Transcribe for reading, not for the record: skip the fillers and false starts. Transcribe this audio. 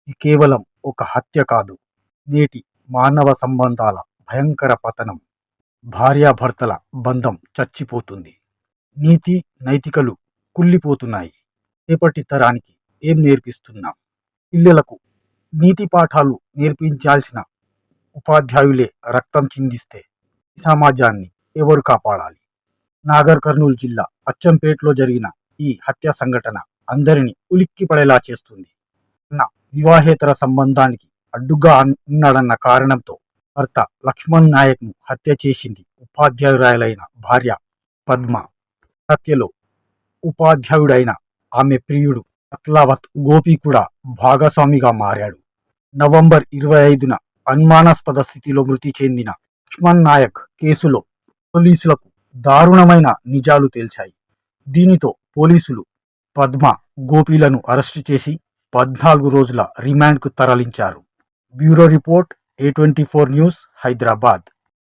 ఇది కేవలం ఒక హత్య కాదు, నేటి మానవ సంబంధాల భయంకర పతనం. భార్యాభర్తల బంధం చచ్చిపోతుంది, నీతి నైతికలు కుళ్ళిపోతున్నాయి. రేపటి తరానికి ఏం నేర్పిస్తున్నాం? పిల్లలకు నీతి పాఠాలు నేర్పించాల్సిన ఉపాధ్యాయులే రక్తం చిందిస్తే ఈ సమాజాన్ని ఎవరు కాపాడాలి? నాగర్ కర్నూలు జిల్లా అచ్చంపేటలో జరిగిన ఈ హత్య సంఘటన అందరినీ ఉలిక్కిపడేలా చేస్తుంది. తన వివాహేతర సంబంధానికి అడ్డుగా ఉన్నాడన్న కారణంతో భర్త లక్ష్మణ్ నాయక్ను హత్య చేసింది ఉపాధ్యాయురాలైన భార్య పద్మ. హత్యలో ఉపాధ్యాయుడైన ఆమె ప్రియుడు అత్లావత్ గోపి కూడా భాగస్వామిగా మారాడు. నవంబర్ 25న అనుమానాస్పద స్థితిలో మృతి చెందిన లక్ష్మణ్ నాయక్ కేసులో పోలీసులకు దారుణమైన నిజాలు తేల్చాయి. దీనితో పోలీసులు పద్మ, గోపీలను అరెస్టు చేసి 14 రోజుల రిమాండ్కు తరలించారు. Bureau report, A24 news, Hyderabad.